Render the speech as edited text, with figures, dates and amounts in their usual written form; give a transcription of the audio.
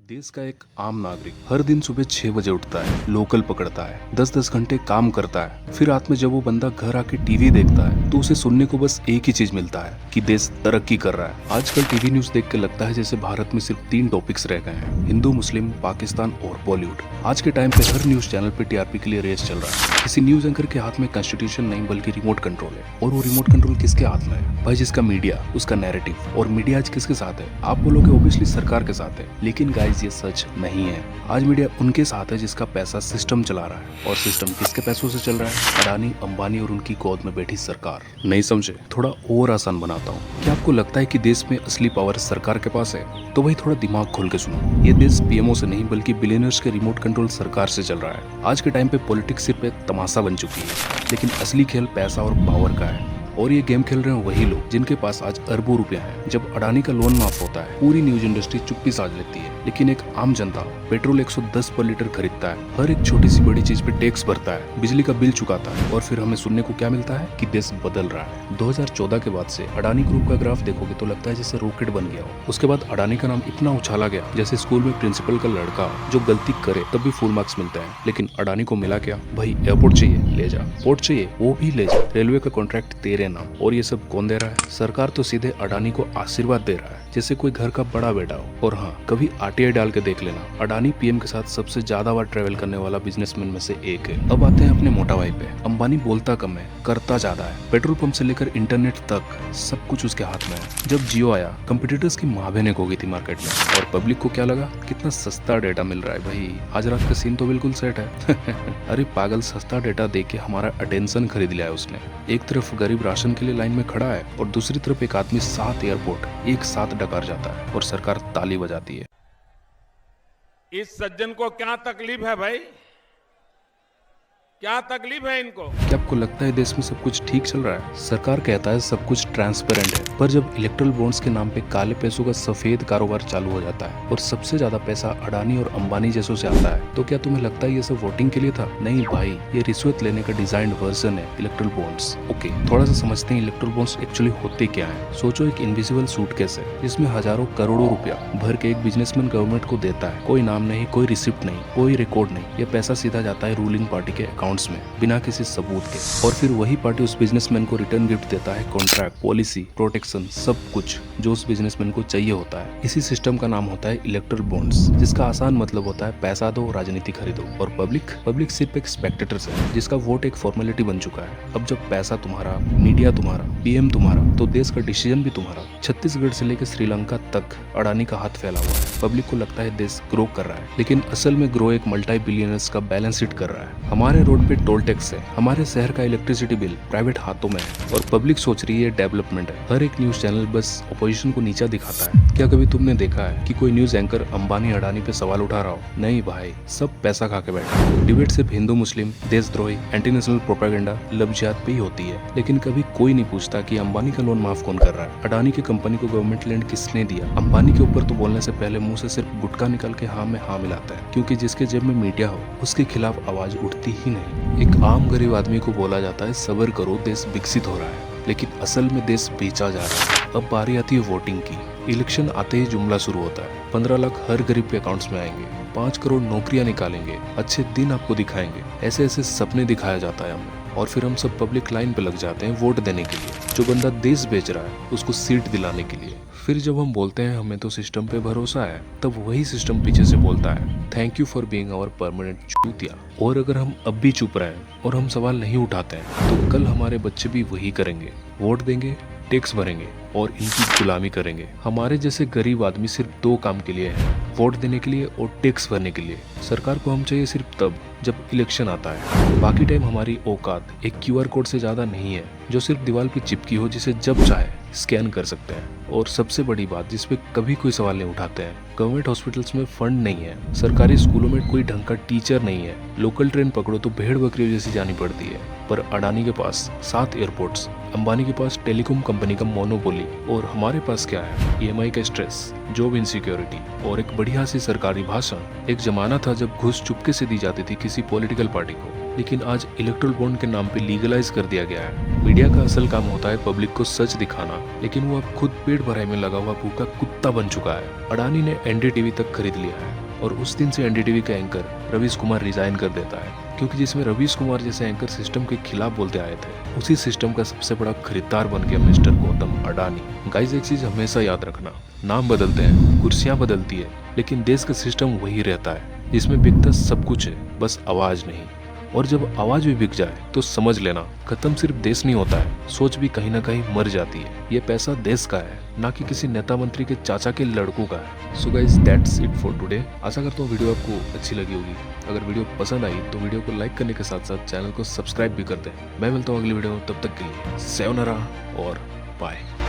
देश का एक आम नागरिक हर दिन सुबह 6 बजे उठता है, लोकल पकड़ता है, 10-10 घंटे काम करता है, फिर रात में जब वो बंदा घर आके टीवी देखता है तो उसे सुनने को बस एक ही चीज मिलता है कि देश तरक्की कर रहा है। आजकल टीवी न्यूज देख के लगता है जैसे भारत में सिर्फ 3 टॉपिक्स रह गए हैं, हिंदू, मुस्लिम, पाकिस्तान और बॉलीवुड। आज के टाइम पे हर न्यूज चैनल पे टीआरपी के लिए रेस चल रहा है। किसी न्यूज एंकर के हाथ में कॉन्स्टिट्यूशन नहीं बल्कि रिमोट कंट्रोल है। और वो रिमोट कंट्रोल किसके हाथ में है? भाई जिसका मीडिया, उसका नैरेटिव। और मीडिया आज किसके साथ है? आप बोलोगे ऑब्वियसली सरकार के साथ है, लेकिन गाइस ये सच नहीं है। आज मीडिया उनके साथ है जिसका पैसा सिस्टम चला रहा है। और सिस्टम किसके पैसों से चल रहा है? अडानी, अंबानी और उनकी गोद में बैठी सरकार। नहीं समझे? थोड़ा और आसान बनाता हूँ। क्या आपको लगता है कि देश में असली पावर सरकार के पास है? तो भाई थोड़ा दिमाग खोल के सुनो। ये देश पीएमओ से नहीं बल्कि बिलियनर्स के रिमोट कंट्रोल सरकार से चल रहा है। आज के टाइम पे पॉलिटिक्स सिर्फ एक तमाशा बन चुकी है, लेकिन असली खेल पैसा और पावर का है। और ये गेम खेल रहे हैं वही लोग जिनके पास आज अरबों रुपया है। जब अडानी का लोन माफ होता है, पूरी न्यूज इंडस्ट्री चुप्पी साध लेती है, लेकिन एक आम जनता पेट्रोल 110 पर लीटर खरीदता है, हर एक छोटी सी बड़ी चीज पे टैक्स भरता है, बिजली का बिल चुकाता है, और फिर हमें सुनने को क्या मिलता है कि देश बदल रहा है। 2014 के बाद से अडानी ग्रुप का ग्राफ देखोगे तो लगता है जैसे रॉकेट बन गया हो। उसके बाद अडानी का नाम इतना उछाला गया जैसे स्कूल में प्रिंसिपल का लड़का जो गलती करे तब भी फुल मार्क्स मिलते हैं। लेकिन अडानी को मिला क्या? भाई एयरपोर्ट चाहिए ले जा, पोर्ट चाहिए वो भी ले जा, रेलवे का कॉन्ट्रैक्ट तेरे नाम। और ये सब कौन दे रहा है? सरकार तो सीधे अडानी को आशीर्वाद दे रहा है, जैसे कोई घर का बड़ा बेटा हो। और हाँ, कभी आरटीआई डाल के देख लेना, अडानी पीएम के साथ सबसे ज्यादा बार ट्रेवल करने वाला बिजनेसमैन में से एक है। अब आते हैं अपने मोटा भाई पे। अंबानी बोलता कम है, करता ज्यादा है। पेट्रोल पंप से लेकर इंटरनेट तक सब कुछ उसके हाथ में है। जब जियो आया, कंपटीटर्स की माँ बहने हो गई थी मार्केट में, और पब्लिक को क्या लगा? कितना सस्ता डेटा मिल रहा है भाई। आज रात का सीन तो बिल्कुल सेट है। अरे पागल, सस्ता डेटा दे के हमारा अटेंशन खरीद लिया है उसने। एक तरफ गरीब राशन के लिए लाइन में खड़ा है और दूसरी तरफ एक आदमी 7 एयरपोर्ट एक साथ डकार जाता है और सरकार ताली बजाती है। इस सज्जन को क्या तकलीफ है भाई? क्या तकलीफ है इनको? क्या आपको लगता है देश में सब कुछ ठीक चल रहा है? सरकार कहता है सब कुछ ट्रांसपेरेंट है, पर जब इलेक्ट्रल बॉन्ड्स के नाम पे काले पैसों का सफेद कारोबार चालू हो जाता है और सबसे ज्यादा पैसा अडानी और अंबानी जैसों से आता है, तो क्या तुम्हें लगता है ये सब वोटिंग के लिए था? नहीं भाई, ये रिश्वत लेने का डिजाइंड वर्जन है इलेक्ट्रल बॉन्ड्स। ओके, थोड़ा सा समझते हैं इलेक्ट्रल बॉन्ड्स एक्चुअली होते क्या है। सोचो एक इनविजिबल सूटकेस है जिसमें हजारों करोड़ों रुपया भर के एक बिजनेसमैन गवर्नमेंट को देता है। कोई नाम नहीं, कोई रिसिप्ट नहीं, कोई रिकॉर्ड नहीं। ये पैसा सीधा जाता है रूलिंग पार्टी के अकाउंट्स में बिना किसी सबूत के, और फिर वही पार्टी उस बिजनेसमैन को रिटर्न गिफ्ट देता है, कॉन्ट्रैक्ट, पॉलिसी, प्रोटेक्शन, सब कुछ जो उस बिजनेसमैन को चाहिए होता है। इसी सिस्टम का नाम होता है इलेक्टोरल बॉन्ड्स, जिसका आसान मतलब होता है पैसा दो, राजनीति खरीदो। और पब्लिक सिर्फ एक स्पेक्टेटर्स है जिसका वोट एक फॉर्मेलिटी बन चुका है। अब जब पैसा तुम्हारा, मीडिया तुम्हारा, पीएम तुम्हारा, तो देश का डिसीजन भी तुम्हारा। छत्तीसगढ़ से लेकर श्रीलंका तक अडानी का हाथ फैला हुआ है। पब्लिक को लगता है देश ग्रो कर रहा है, लेकिन असल में ग्रो एक मल्टी बिलियनर्स का बैलेंस शीट कर रहा है। हमारे रोड पे टोल टैक्स है, हमारे शहर का इलेक्ट्रिसिटी बिल प्राइवेट हाथों में है, और पब्लिक सोच रही है डेवलपमेंट है। हर एक न्यूज चैनल बस अपोजिशन को नीचा दिखाता है। क्या कभी तुमने देखा है कि कोई न्यूज एंकर अंबानी अडानी पे सवाल उठा रहा हो? नहीं भाई, सब पैसा खा के बैठा है। डिबेट सिर्फ हिंदू मुस्लिम, देशद्रोही, एंटी नेशनल प्रोपेगेंडा, लफ्जियात पे ही होती है, लेकिन कभी कोई नहीं पूछता कि अंबानी का लोन माफ कौन कर रहा है, अडानी की कंपनी को गवर्नमेंट लैंड किसने दिया। अंबानी के ऊपर तो बोलने से पहले मुंह से सिर्फ गुटखा निकल के हाँ में हाँ मिलाता है, क्योंकि जिसके जेब में मीडिया हो उसके खिलाफ आवाज उठती ही नहीं। एक आम गरीब आदमी को बोला जाता है सब्र करो, देश विकसित हो रहा है, लेकिन असल में देश बेचा जा रहा है। अब बारी आती है वोटिंग की। इलेक्शन आते ही जुमला शुरू होता है, 15 लाख हर गरीब के अकाउंट्स में आएंगे, 5 करोड़ नौकरियां निकालेंगे, अच्छे दिन आपको दिखाएंगे, ऐसे ऐसे सपने दिखाया जाता है हमें। और फिर हम सब पब्लिक लाइन पे लग जाते हैं वोट देने के लिए, जो बंदा देश बेच रहा है उसको सीट दिलाने के लिए। फिर जब हम बोलते हैं हमें तो सिस्टम पे भरोसा है, तब वही सिस्टम पीछे से बोलता है thank you for being our permanent चूतिया। और अगर हम अब भी चुप रहे और हम सवाल नहीं उठाते हैं, तो कल हमारे बच्चे भी वही करेंगे, वोट देंगे, टैक्स भरेंगे और इनकी गुलामी करेंगे। हमारे जैसे गरीब आदमी सिर्फ 2 काम के लिए है, वोट देने के लिए और टैक्स भरने के लिए। सरकार को हम चाहिए सिर्फ तब जब इलेक्शन आता है। बाकी टाइम हमारी औकात एक क्यूआर कोड से ज्यादा नहीं है, जो सिर्फ दीवार पे चिपकी हो, जिसे जब चाहे स्कैन कर सकते हैं। और सबसे बड़ी बात जिसपे कभी कोई सवाल नहीं उठाते हैं, गवर्नमेंट हॉस्पिटल्स में फंड नहीं है, सरकारी स्कूलों में कोई ढंग का टीचर नहीं है, लोकल ट्रेन पकड़ो तो भेड़ बकरियों जैसी जानी पड़ती है। पर अडानी के पास 7 एयरपोर्ट्स, अंबानी के पास टेलीकॉम कंपनी का मोनोपोली, और हमारे पास क्या है? ईएमआई का स्ट्रेस, जॉब इनसिक्योरिटी और एक बढ़िया सी सरकारी भाषण। एक जमाना था जब घूस चुपके से दी जाती थी किसी पॉलिटिकल पार्टी को, लेकिन आज इलेक्ट्रल बॉन्ड के नाम पे लीगलाइज कर दिया गया है। मीडिया का असल काम होता है पब्लिक को सच दिखाना, लेकिन वो अब खुद पेट भराई में लगा हुआ भूखा कुत्ता सत्ता बन चुका है। अडानी ने एनडीटीवी तक खरीद लिया है और उस दिन से एनडीटीवी का एंकर रवीश कुमार रिजाइन कर देता है, क्योंकि जिसमें रवीश कुमार जैसे एंकर सिस्टम के खिलाफ बोलते आए थे, उसी सिस्टम का सबसे बड़ा खरीदार बन गया मिस्टर गौतम अडानी। गाइस, एक चीज हमेशा याद रखना, नाम बदलते हैं, कुर्सियां बदलती है, लेकिन देश का सिस्टम वही रहता है, जिसमें बिकता सब कुछ है, बस आवाज नहीं। और जब आवाज भी बिक जाए तो समझ लेना, खत्म सिर्फ देश नहीं होता है, सोच भी कहीं ना कहीं मर जाती है। ये पैसा देश का है, ना कि किसी नेता मंत्री के चाचा के लड़कों का है। So guys, that's it for today. आशा करता हूँ वीडियो आपको अच्छी लगी होगी। अगर वीडियो पसंद आई तो वीडियो को लाइक करने के साथ साथ चैनल को सब्सक्राइब भी कर दें। मैं मिलता हूँ अगली वीडियो में, तब तक के लिए sayonara और बाय।